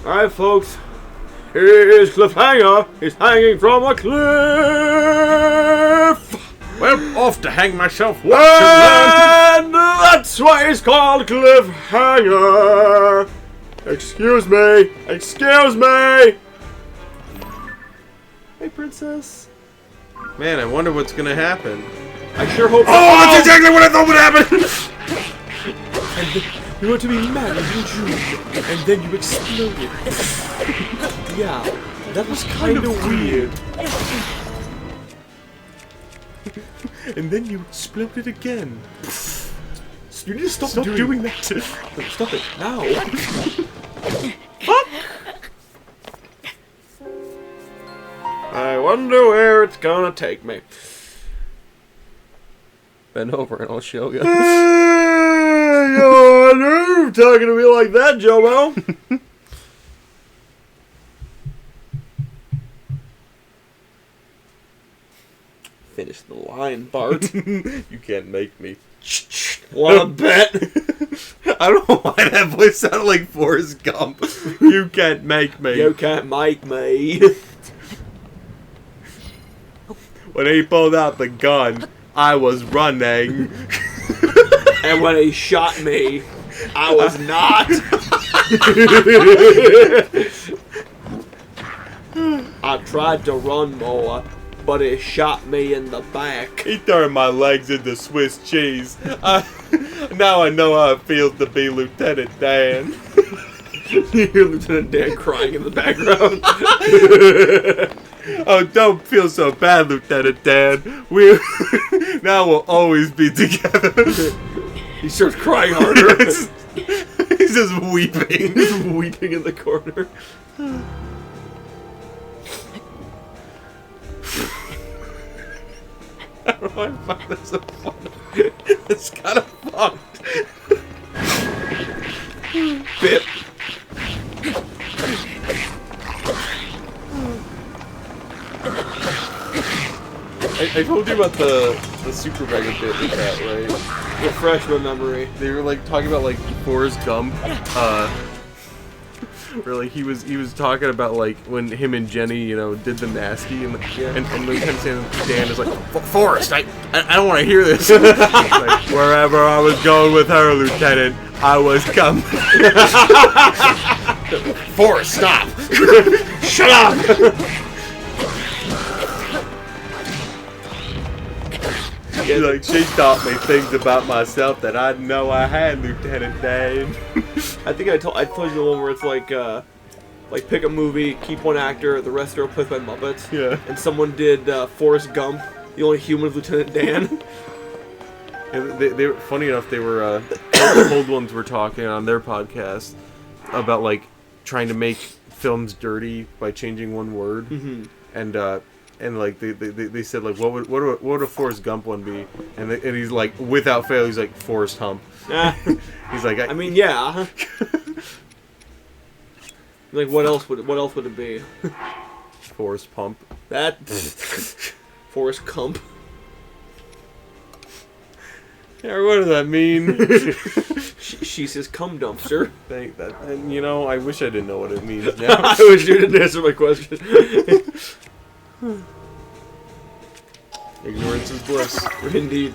Alright, folks. Here's Cliffhanger. He's hanging from a cliff. Well, off to hang myself. And that's why he's called Cliffhanger. Excuse me. Excuse me. Hey, princess. Man, I wonder what's gonna happen. I sure hope. Oh, that's exactly what I thought would happen. And you were to be married in June, and then you exploded. Yeah, that was kind of weird. And then you exploded again. You need to stop doing that. Stop it now. Fuck! I wonder where it's gonna take me. Bend over and I'll show you. You're talking to me like that, Jomo. Finish the line, Bart. You can't make me. Wanna bet? I don't know why that voice sounded like Forrest Gump. You can't make me. You can't make me. When he pulled out the gun, I was running. And when he shot me, I was not. I tried to run more, but he shot me in the back. He turned my legs into Swiss cheese. Now I know how it feels to be Lieutenant Dan. You hear Lieutenant Dan crying in the background. Oh, don't feel so bad, Lieutenant Dan. We now we'll always be together. He starts crying harder. He's just weeping. He's weeping in the corner. I don't know why I find this so funny. It's kind of fucked. Bip. I told you about the Super Mega bit with that, right? Refresh my memory. They were like talking about like Forrest Gump. Where like he was talking about like when him and Jenny, you know, did the nasty and Lieutenant Dan is like, Forrest, I don't want to hear this. Like, wherever I was going with her, Lieutenant, I was coming. Forrest, stop! Shut up! Like, she taught me things about myself that I didn't know I had, Lieutenant Dan. I think I told you the one where it's like pick a movie, keep one actor, the rest are replaced by Muppets. Yeah. And someone did Forrest Gump, the only human Lieutenant Dan. And they were funny enough. They were old ones were talking on their podcast about like trying to make films dirty by changing one word, and like they said like what would a Forrest Gump one be? And he's like without fail he's like Forrest Hump. He's like I mean yeah. Like what else would it be? Forrest Pump. That Forrest Gump. Yeah, what does that mean? She's his cum dumpster. Thank that. And you know, I wish I didn't know what it means now. I wish you didn't answer my question. Ignorance is bliss. Indeed.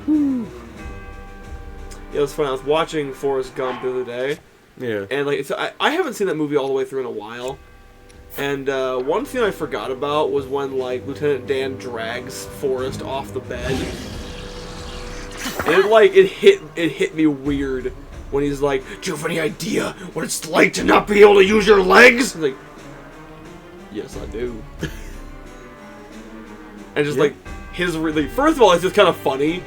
Yeah, it was fun. I was watching Forrest Gump the other day. Yeah. And like, I haven't seen that movie all the way through in a while. And one thing I forgot about was when like Lieutenant Dan drags Forrest off the bed. And it hit me weird when he's like, "Do you have any idea what it's like to not be able to use your legs?" I'm like, yes, I do. And just like his really, first of all, it's just kind of funny.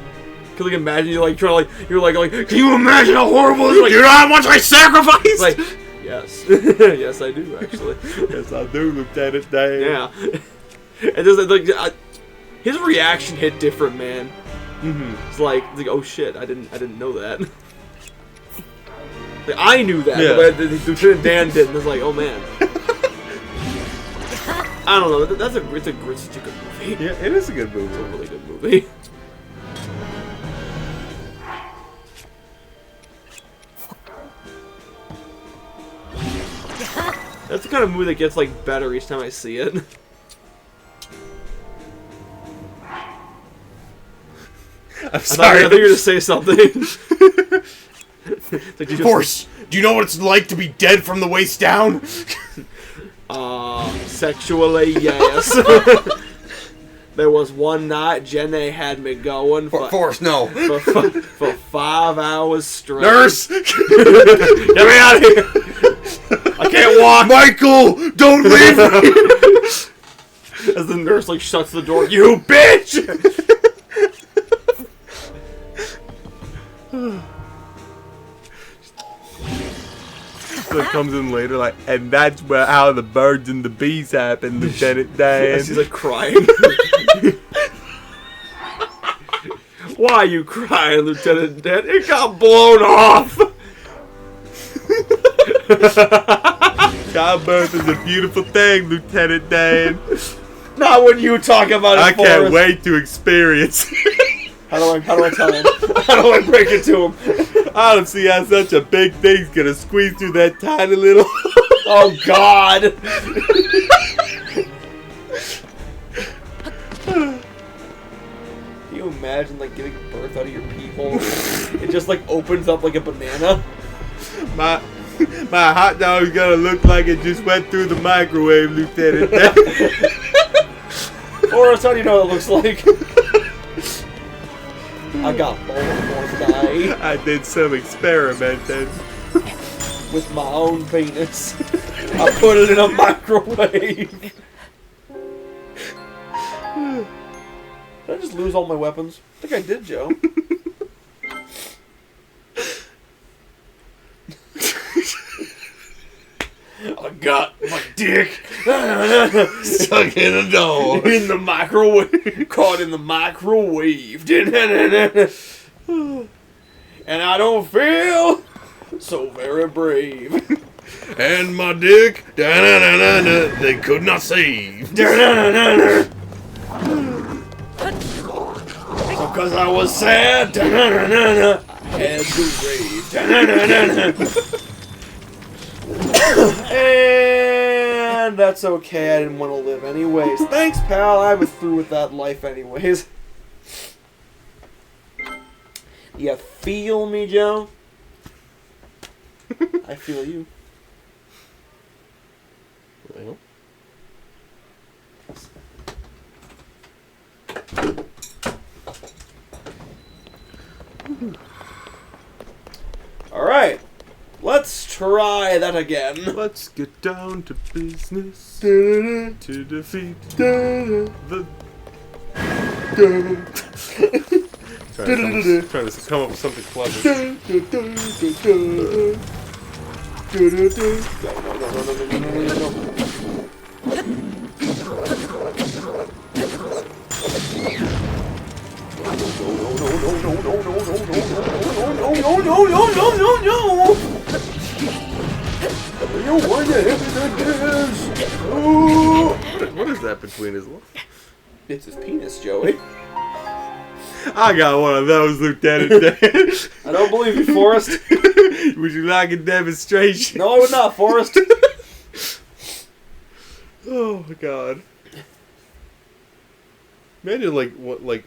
Cause like imagine you're like, can you imagine how horrible it's like? You know how much I sacrificed? Like, yes, yes, I do actually. Yes, I do, Lieutenant Dan. Yeah, and just like his reaction hit different, man. It's like oh shit, I didn't know that. Like, I knew that, but Lieutenant Dan didn't. It's like, oh man. I don't know. It's such a good movie. Yeah, it is a good movie. It's a really good movie. That's the kind of movie that gets like better each time I see it. I'm sorry. I thought you were going to say something. Like Force, do you know what it's like to be dead from the waist down? Sexually, yes. There was one night Jenny had me going for Force, no. for 5 hours straight. Nurse! Get me out of here! I can't walk! Michael, don't leave me! As the nurse like shuts the door, you bitch! So it comes in later, like, and that's where how the birds and the bees happen, Lieutenant Dan. She's like crying. Why are you crying, Lieutenant Dan? It got blown off! Childbirth is a beautiful thing, Lieutenant Dan. Not when you talk about it, I can't Forrest. wait to experience. How do I tell him? How do I break it to him? I don't see how such a big thing's gonna squeeze through that tiny little. Oh God! Can you imagine like giving birth out of your pee hole? It just like opens up like a banana. My hot dog's gonna look like it just went through the microwave, Lieutenant. Or else how do you know what it looks like? I got bored one night. I did some experimenting. With my own penis. I put it in a microwave. Did I just lose all my weapons? I think I did, Joe. I got my dick Stuck in a door. in the microwave. Caught in the microwave. And I don't feel so very brave. And my dick, they could not save. Because I was sad. Had to rave. And that's okay, I didn't want to live anyways. Thanks, pal, I was through with that life anyways. You feel me, Joe? I feel you. Well. Alright, let's try that again. Let's get down to business to defeat the. trying to come up with something clever. No. What is that between his legs? It's his penis, Joey. I got one of those, Lieutenant Dan. I don't believe you, Forrest. Would you like a demonstration? No, I would not, Forrest. Oh my God. Imagine like what like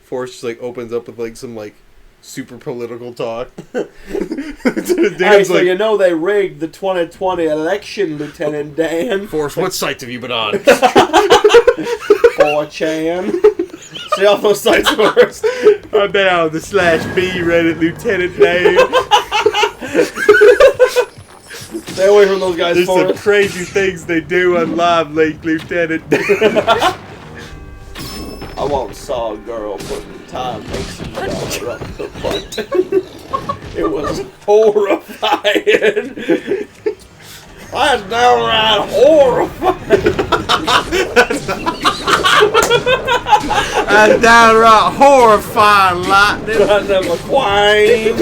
Forrest just like opens up with like some like super political talk. Hey, so you know they rigged the 2020 election, Lieutenant Dan. Forrest, what sites have you been on? 4chan. See all those sites, Forrest? I've been on the /B Reddit, Lieutenant Dan. Stay away from those guys, There's some Forrest. crazy things they do on Live Link, Lieutenant Dan. I once saw a girl putting time mixing dollar up the butt. It was horrifying. That's downright horrifying. That's downright horrifying, lightning. That's a McQueen.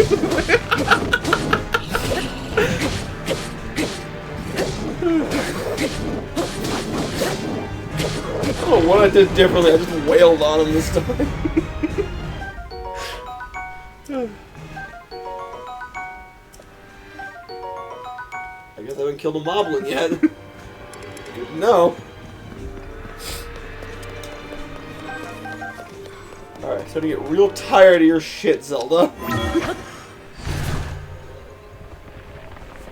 I don't know what I did differently. I just wailed on him this time. I guess I haven't killed a moblin yet. Good to know. Alright, starting to get real tired of your shit, Zelda.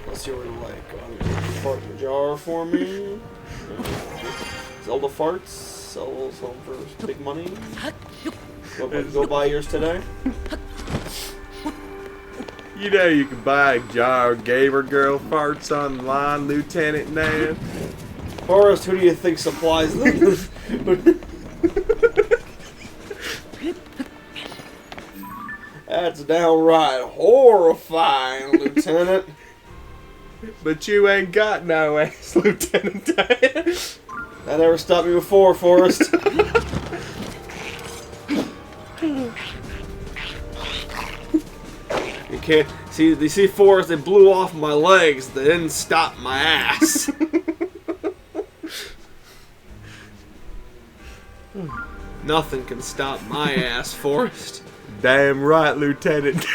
Unless you were like on your fart in a jar for me. Zelda farts. Sell some for big money. Go buy yours today. You know you can buy a jar of gamer girl farts online, Lieutenant Dan. Forrest, who do you think supplies them? That's downright horrifying, Lieutenant. But you ain't got no ass, Lieutenant Dan. That never stopped me before, Forrest. You can't see. You see, Forrest. They blew off my legs. They didn't stop my ass. Nothing can stop my ass, Forrest. Damn right, Lieutenant.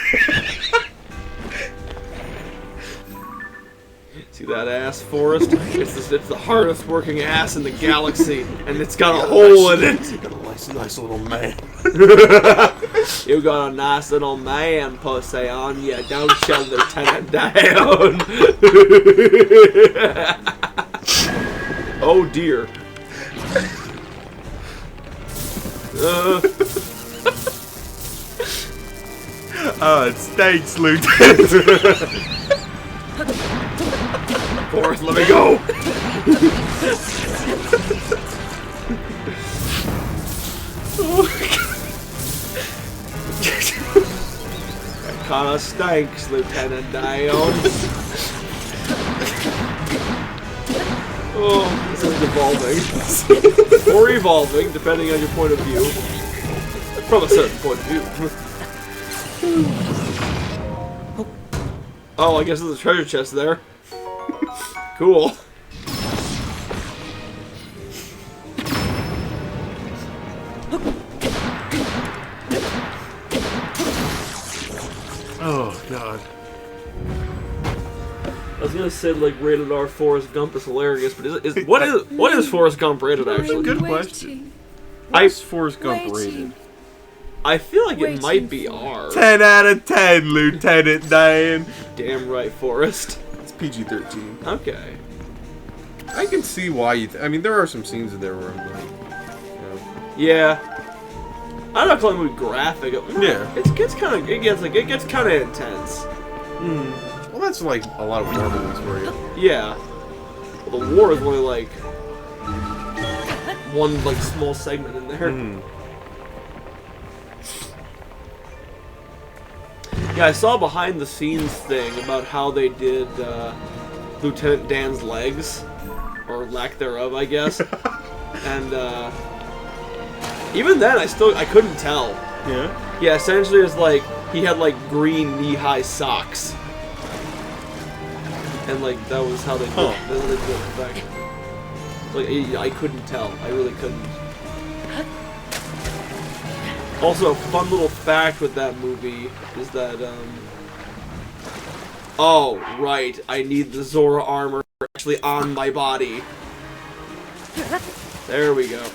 See that ass, Forrest? It's the hardest working ass in the galaxy, and it's got a hole in it. You got a nice little man. You got a nice little man pussy on you, don't you, Lieutenant down? Oh dear. Oh, it stinks, Lieutenant. Forrest, let me go. That kinda stinks, Lieutenant Dion. Oh, this is devolving. Or evolving, depending on your point of view. From a certain point of view. Oh, I guess there's a treasure chest there. Cool. Oh, God. I was gonna say like rated R Forrest Gump is hilarious, but what is Forrest Gump rated actually? Good question. What's Forrest Gump rated? I feel like it might be R. 10 out of 10, Lieutenant Dan. Damn right, Forrest. It's PG-13. Okay. I can see why you. I mean, there are some scenes in there where I'm like, Yeah. I'm not calling the movie graphic. Yeah. It gets kind of intense. Well, that's like a lot of war movies for you. Yeah. Well, the war is only like one like small segment in there. Yeah, I saw a behind the scenes thing about how they did Lieutenant Dan's legs, or lack thereof, I guess. And even then, I couldn't tell. Yeah. Yeah, essentially, it's like he had like green knee-high socks, and like that was how they did. That's how they did the effect. Like I couldn't tell. I really couldn't. Also, a fun little fact with that movie is that, oh, right, I need the Zora armor actually on my body. There we go.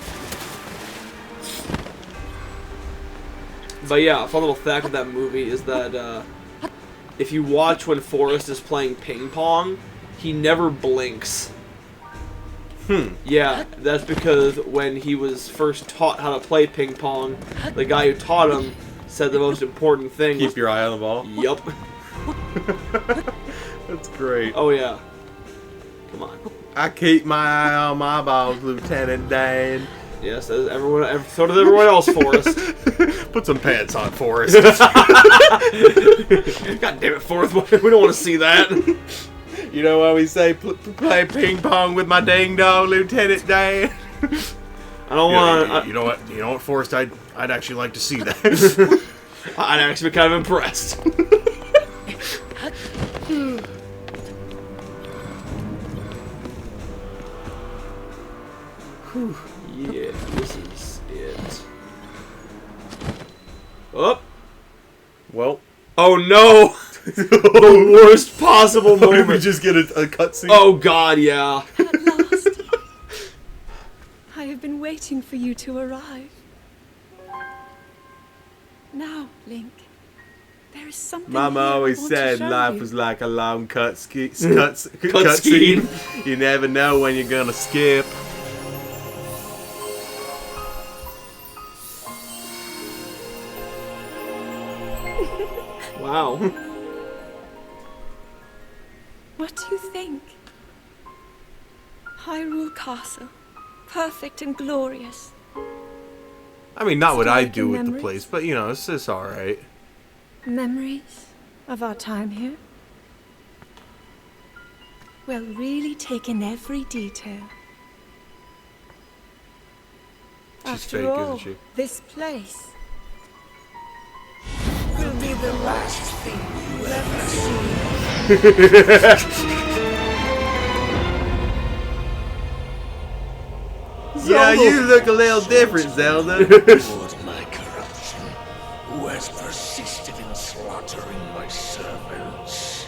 But yeah, a fun little fact with that movie is that, if you watch when Forrest is playing ping pong, he never blinks. Yeah, that's because when he was first taught how to play ping pong, the guy who taught him said the most important thing was, Keep your eye on the ball. Yup. That's great. Oh yeah. Come on. I keep my eye on my balls, Lieutenant Dan. Yes, as everyone, so does everyone else, Forrest. Put some pants on, Forrest. God damn it, Forrest, we don't want to see that. You know why we say play ping pong with my ding dong, Lieutenant Dan? I don't want. You know what, Forrest? I'd actually like to see that. I'd actually be kind of impressed. Yeah, this is it. Oh. Well. Oh no! The worst possible moment. Did we just get a cutscene? Oh god, yeah. been waiting for you to arrive. Now, Link, there is something Mama here I always want to said show life you. was like a long cutscene. You never know when you're gonna skip. Wow. What do you think? Hyrule Castle, perfect and glorious. I mean, not what Still I'd do making with the memories? place, but you know, it's just alright. Memories of our time here? Well, really take in every detail. She's After fake, all, isn't she? this place will be the last thing you ever see. Yeah, you look a little different, Zelda. Lord, my corruption, who has persisted in slaughtering my servants.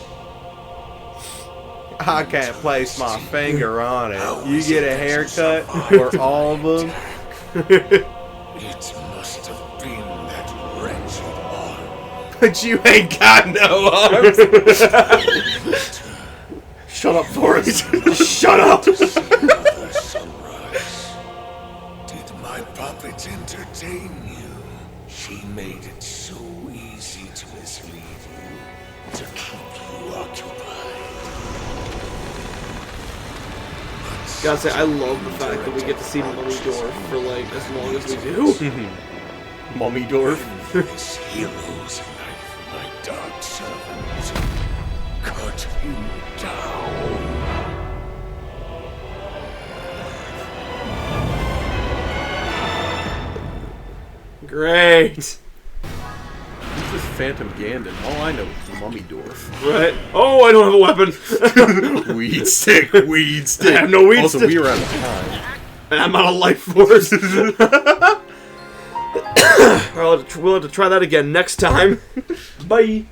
I can't place my finger on it. You get a haircut for all of them. It must have been that wretched arm. But you ain't got no arms. Shut up, Forrest. Shut up. Another sunrise. Did my puppet entertain you? She made it so easy to mislead you, to keep you occupied. Gotta say, I love the fact that we get to see Mummy Dwarf for like as long as we do. Mummy Dwarf. This hero's life, my dark servant. Cut him down. Great. This is Phantom Gandon. All I know is Mummy Dwarf. Right. Oh, I don't have a weapon. Weed stick, weed stick. I have no weed also, stick. we were out of time. And I'm out of life force. We'll have to try that again next time. Bye.